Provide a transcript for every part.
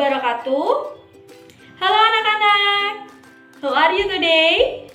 wabarakatuh. Halo anak-anak, how are you today?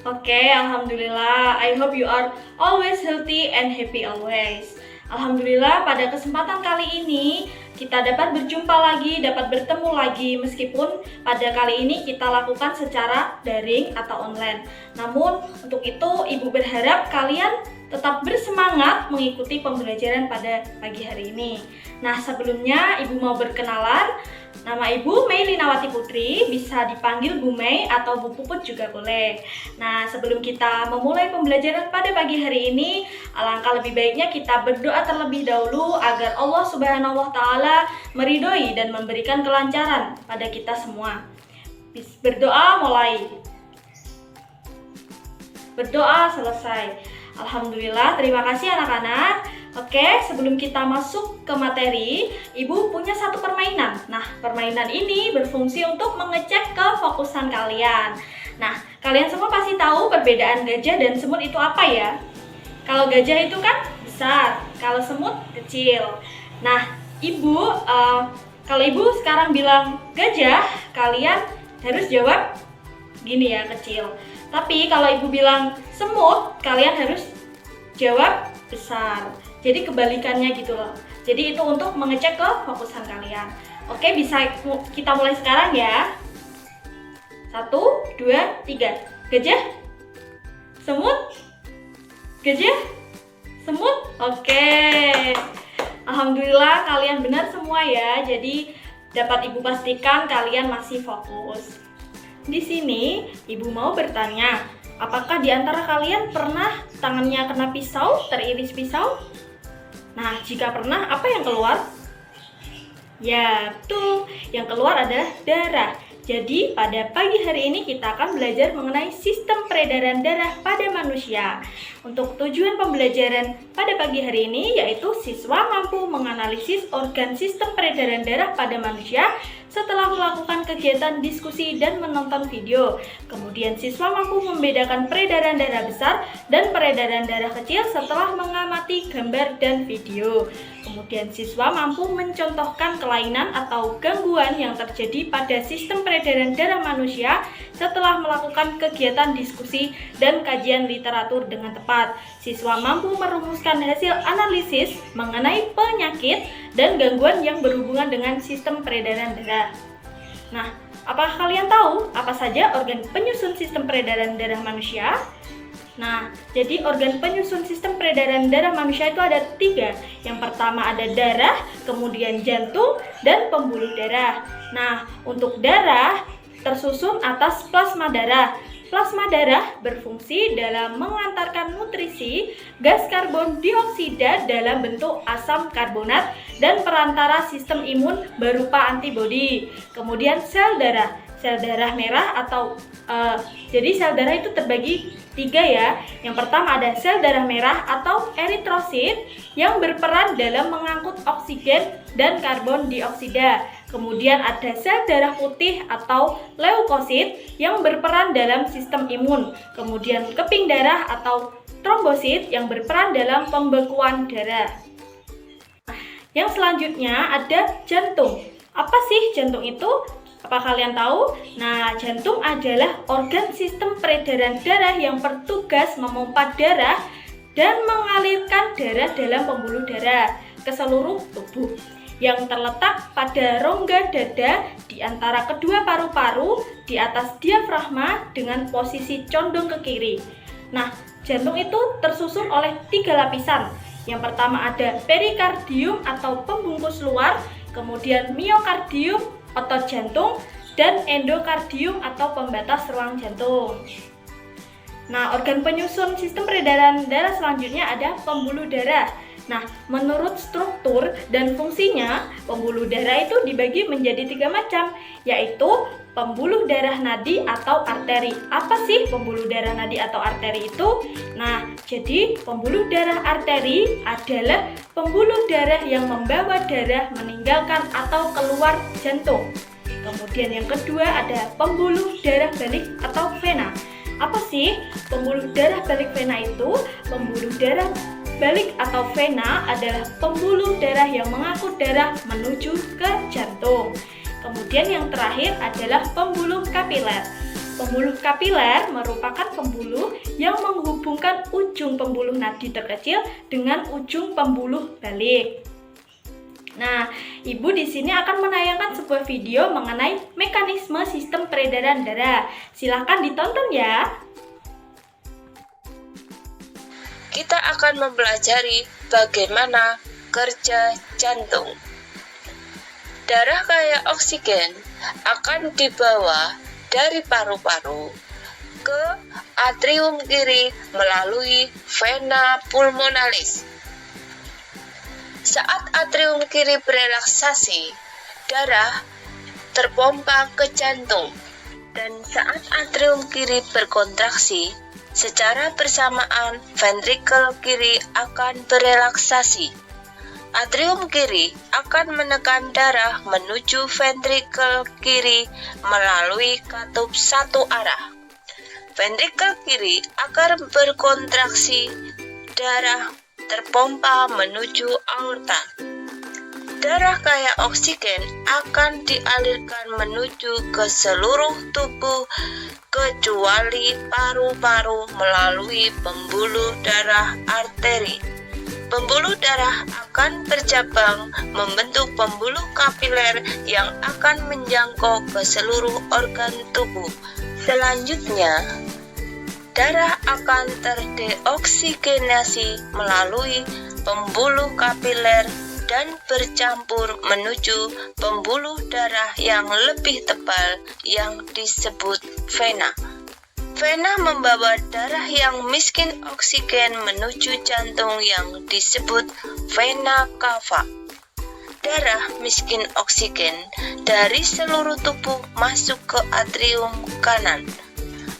Alhamdulillah. I hope you are always healthy and happy always. Alhamdulillah, pada kesempatan kali ini kita dapat berjumpa lagi, dapat bertemu lagi meskipun pada kali ini kita lakukan secara daring atau online. Namun untuk itu Ibu berharap kalian tetap bersemangat mengikuti pembelajaran pada pagi hari ini. Nah, sebelumnya Ibu mau berkenalan. Nama Ibu Mei Linawati Putri, bisa dipanggil Bu Mei atau Bu Puput juga boleh. Nah, sebelum kita memulai pembelajaran pada pagi hari ini, alangkah lebih baiknya kita berdoa terlebih dahulu agar Allah Subhanahu wa Ta'ala meridhoi dan memberikan kelancaran pada kita semua. Berdoa mulai. Berdoa selesai. Alhamdulillah, terima kasih anak-anak. Oke, sebelum kita masuk ke materi, Ibu punya satu permainan. Nah, permainan ini berfungsi untuk mengecek kefokusan kalian. Nah, kalian semua pasti tahu perbedaan gajah dan semut itu apa ya? Kalau gajah itu kan besar, kalau semut kecil. Nah, kalau Ibu sekarang bilang gajah, kalian harus jawab gini ya, kecil. Tapi kalau Ibu bilang semut, kalian harus jawab besar. Jadi kebalikannya gitu loh. Jadi itu untuk mengecek kefokusan kalian. Oke, bisa kita mulai sekarang ya. 1, 2, 3. Gajah? Semut? Gajah? Semut? Oke. Alhamdulillah kalian benar semua ya. Jadi dapat Ibu pastikan kalian masih fokus. Di sini Ibu mau bertanya, apakah di antara kalian pernah tangannya kena pisau, teriris pisau? Nah, jika pernah, apa yang keluar? Ya, betul. Yang keluar adalah darah. Jadi, pada pagi hari ini kita akan belajar mengenai sistem peredaran darah pada manusia. Untuk tujuan pembelajaran pada pagi hari ini, yaitu siswa mampu menganalisis organ sistem peredaran darah pada manusia setelah melakukan kegiatan diskusi dan menonton video. Kemudian siswa mampu membedakan peredaran darah besar dan peredaran darah kecil setelah mengamati gambar dan video. Kemudian siswa mampu mencontohkan kelainan atau gangguan yang terjadi pada sistem peredaran darah manusia setelah melakukan kegiatan diskusi dan kajian literatur dengan tepat. Siswa mampu merumuskan hasil analisis mengenai penyakit dan gangguan yang berhubungan dengan sistem peredaran darah. Nah, apakah kalian tahu apa saja organ penyusun sistem peredaran darah manusia? Nah, jadi organ penyusun sistem peredaran darah manusia itu ada 3. Yang pertama ada darah, kemudian jantung, dan pembuluh darah. Nah, untuk darah tersusun atas plasma darah. Plasma darah berfungsi dalam mengantarkan nutrisi, gas karbon dioksida dalam bentuk asam karbonat, dan perantara sistem imun berupa antibodi. Kemudian sel darah merah atau jadi sel darah itu terbagi 3 ya. Yang pertama ada sel darah merah atau eritrosit yang berperan dalam mengangkut oksigen dan karbon dioksida. Kemudian ada sel darah putih atau leukosit yang berperan dalam sistem imun. Kemudian keping darah atau trombosit yang berperan dalam pembekuan darah. Yang selanjutnya ada jantung. Apa sih jantung itu? Apa kalian tahu? Nah, jantung adalah organ sistem peredaran darah yang bertugas memompa darah dan mengalirkan darah dalam pembuluh darah ke seluruh tubuh, yang terletak pada rongga dada di antara kedua paru-paru di atas diafragma dengan posisi condong ke kiri. Nah, jantung itu tersusun oleh 3 lapisan. Yang pertama ada perikardium atau pembungkus luar, kemudian miokardium otot jantung, dan endokardium atau pembatas ruang jantung. Nah, organ penyusun sistem peredaran darah selanjutnya ada pembuluh darah. Nah, menurut struktur dan fungsinya, pembuluh darah itu dibagi menjadi 3 macam, yaitu pembuluh darah nadi atau arteri. Apa sih pembuluh darah nadi atau arteri itu? Nah, jadi pembuluh darah arteri adalah pembuluh darah yang membawa darah meninggalkan atau keluar jantung. Kemudian yang kedua ada pembuluh darah balik atau vena. Apa sih pembuluh darah balik vena itu? Pembuluh darah balik atau vena adalah pembuluh darah yang mengangkut darah menuju ke jantung. Kemudian yang terakhir adalah pembuluh kapiler. Pembuluh kapiler merupakan pembuluh yang menghubungkan ujung pembuluh nadi terkecil dengan ujung pembuluh balik. Nah, Ibu di sini akan menayangkan sebuah video mengenai mekanisme sistem peredaran darah. Silahkan ditonton ya. Kita akan mempelajari bagaimana kerja jantung. Darah kaya oksigen akan dibawa dari paru-paru ke atrium kiri melalui vena pulmonalis. Saat atrium kiri berelaksasi, darah terpompa ke jantung, dan saat atrium kiri berkontraksi, secara bersamaan ventrikel kiri akan berelaksasi. Atrium kiri akan menekan darah menuju ventrikel kiri melalui katup satu arah. Ventrikel kiri akan berkontraksi, darah terpompa menuju aorta. Darah kaya oksigen akan dialirkan menuju ke seluruh tubuh kecuali paru-paru melalui pembuluh darah arteri. Pembuluh darah akan bercabang membentuk pembuluh kapiler yang akan menjangkau ke seluruh organ tubuh. Selanjutnya, darah akan terdeoksigenasi melalui pembuluh kapiler dan bercampur menuju pembuluh darah yang lebih tebal yang disebut vena. Vena membawa darah yang miskin oksigen menuju jantung yang disebut vena cava. Darah miskin oksigen dari seluruh tubuh masuk ke atrium kanan.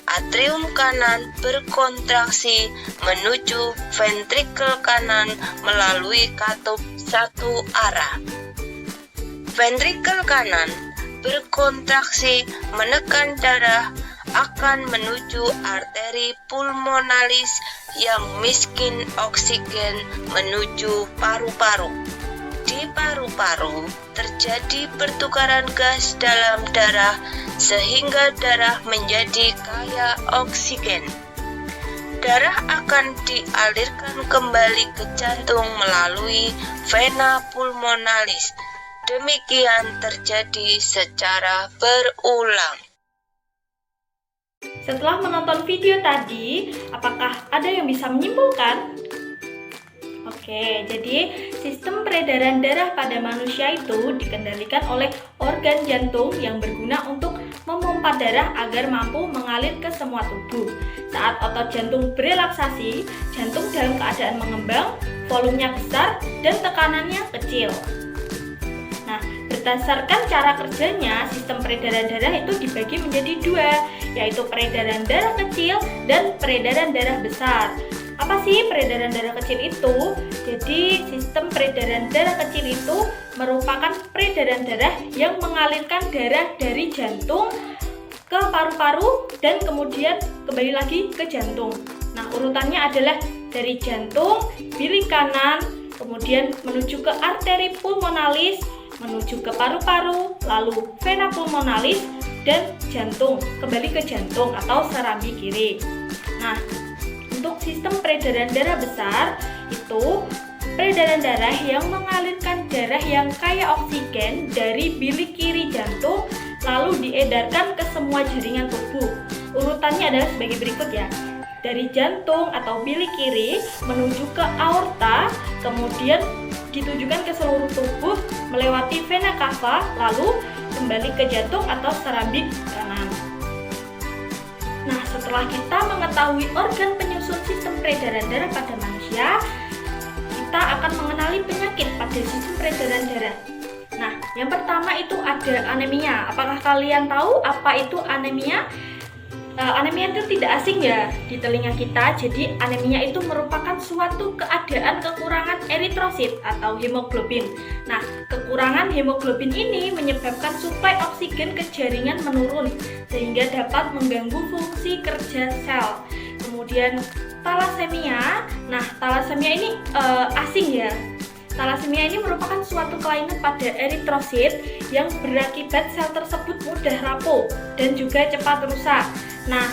Atrium kanan berkontraksi menuju ventrikel kanan melalui katup satu arah. Ventrikel kanan berkontraksi menekan darah akan menuju arteri pulmonalis yang miskin oksigen menuju paru-paru. Di paru-paru terjadi pertukaran gas dalam darah sehingga darah menjadi kaya oksigen. Darah akan dialirkan kembali ke jantung melalui vena pulmonalis. Demikian terjadi secara berulang. Setelah menonton video tadi, apakah ada yang bisa menyimpulkan? Oke, jadi sistem peredaran darah pada manusia itu dikendalikan oleh organ jantung yang berguna untuk memompa darah agar mampu mengalir ke semua tubuh. Saat otot jantung berelaksasi, jantung dalam keadaan mengembang, volumenya besar dan tekanannya kecil. Nah, berdasarkan cara kerjanya, sistem peredaran darah itu dibagi menjadi dua, yaitu peredaran darah kecil dan peredaran darah besar. Apa sih peredaran darah kecil itu? Jadi, sistem peredaran darah kecil itu merupakan peredaran darah yang mengalirkan darah dari jantung ke paru-paru dan kemudian kembali lagi ke jantung. Nah, urutannya adalah dari jantung, bilik kanan, kemudian menuju ke arteri pulmonalis, menuju ke paru-paru, lalu vena pulmonalis, dan jantung, kembali ke jantung atau serambi kiri. Nah, untuk sistem peredaran darah besar itu peredaran darah yang mengalirkan darah yang kaya oksigen dari bilik kiri jantung lalu diedarkan ke semua jaringan tubuh. Urutannya adalah sebagai berikut ya. Dari jantung atau bilik kiri menuju ke aorta, kemudian ditujukan ke seluruh tubuh melewati vena cava lalu kembali ke jantung atau serambik kanan. Nah, setelah kita mengetahui organ penyusun sistem peredaran darah pada manusia, kita akan mengenali penyakit pada sistem peredaran darah. Nah, yang pertama itu ada anemia. Apakah kalian tahu apa itu anemia? Anemia itu tidak asing ya di telinga kita. Jadi anemia itu merupakan suatu keadaan kekurangan eritrosit atau hemoglobin. Nah, kekurangan hemoglobin ini menyebabkan suplai oksigen ke jaringan menurun sehingga dapat mengganggu fungsi kerja sel. Kemudian Thalassemia. Nah, thalassemia ini asing ya. Thalassemia ini merupakan suatu kelainan pada eritrosit yang berakibat sel tersebut mudah rapuh dan juga cepat rusak. Nah,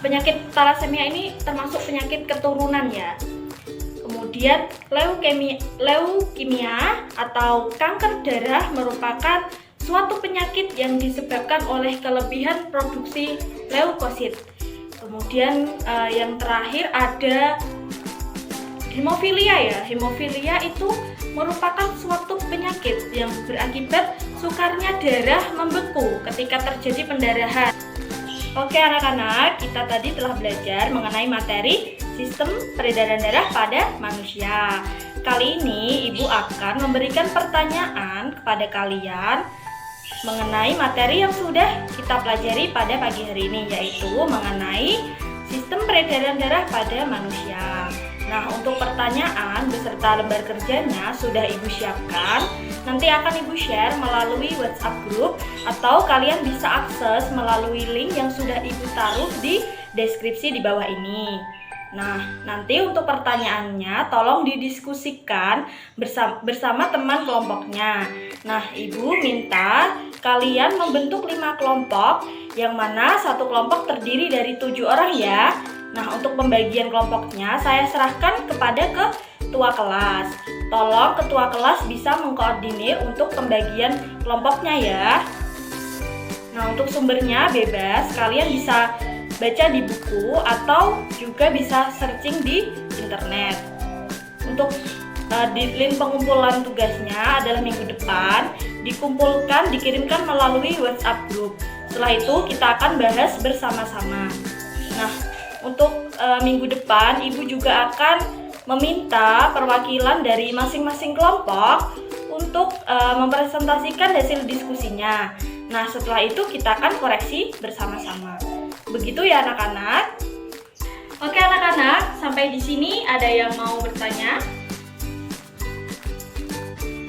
penyakit thalassemia ini termasuk penyakit keturunan ya. Kemudian leukemia atau kanker darah merupakan suatu penyakit yang disebabkan oleh kelebihan produksi leukosit. Kemudian yang terakhir ada hemofilia ya. Hemofilia itu merupakan suatu penyakit yang berakibat sukarnya darah membeku ketika terjadi pendarahan. Oke anak-anak, kita tadi telah belajar mengenai materi sistem peredaran darah pada manusia. Kali ini Ibu akan memberikan pertanyaan kepada kalian mengenai materi yang sudah kita pelajari pada pagi hari ini, yaitu mengenai sistem peredaran darah pada manusia. Nah, untuk pertanyaan beserta lembar kerjanya sudah Ibu siapkan. Nanti akan Ibu share melalui WhatsApp group atau kalian bisa akses melalui link yang sudah Ibu taruh di deskripsi di bawah ini. Nah, nanti untuk pertanyaannya tolong didiskusikan bersama teman kelompoknya. Nah, Ibu minta kalian membentuk 5 kelompok, yang mana satu kelompok terdiri dari 7 orang ya. Nah, untuk pembagian kelompoknya saya serahkan kepada ketua kelas. Tolong ketua kelas bisa mengkoordinir untuk pembagian kelompoknya ya. Nah, untuk sumbernya bebas, kalian bisa baca di buku atau juga bisa searching di internet. Untuk di link pengumpulan tugasnya adalah minggu depan, dikirimkan melalui WhatsApp group. Setelah itu kita akan bahas bersama-sama. Nah, untuk minggu depan Ibu juga akan meminta perwakilan dari masing-masing kelompok untuk mempresentasikan hasil diskusinya. Nah, setelah itu kita akan koreksi bersama-sama. Begitu ya anak-anak. Oke anak-anak, sampai di sini ada yang mau bertanya?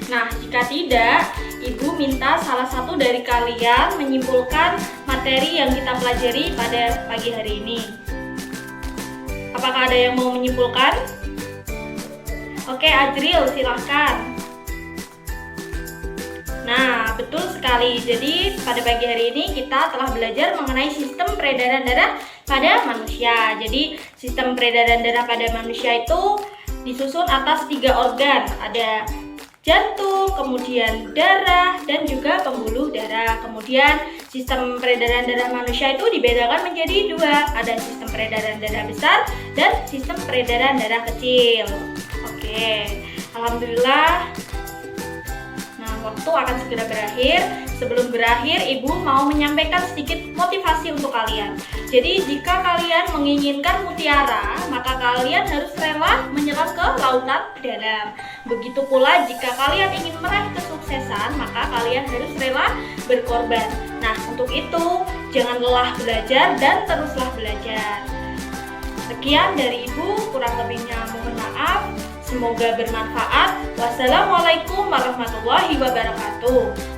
Nah, jika tidak, Ibu minta salah satu dari kalian menyimpulkan materi yang kita pelajari pada pagi hari ini. Apakah ada yang mau menyimpulkan? Oke, Ajril, silahkan. Nah, betul sekali. Jadi, pada pagi hari ini kita telah belajar mengenai sistem peredaran darah pada manusia. Jadi, sistem peredaran darah pada manusia itu disusun atas 3 organ. Ada jantung, kemudian darah, dan juga pembuluh darah. Kemudian sistem peredaran darah manusia itu dibedakan menjadi 2. Ada sistem peredaran darah besar dan sistem peredaran darah kecil. Oke, alhamdulillah. Nah, waktu akan segera berakhir. Sebelum berakhir, Ibu mau menyampaikan sedikit motivasi untuk kalian. Jadi, jika kalian menginginkan mutiara, maka kalian harus rela menyelam ke lautan dalam. Begitu pula jika kalian ingin meraih kesuksesan, maka kalian harus rela berkorban. Nah, untuk itu, jangan lelah belajar dan teruslah belajar. Sekian dari Ibu, kurang lebihnya mohon maaf. Semoga bermanfaat. Wassalamualaikum warahmatullahi wabarakatuh.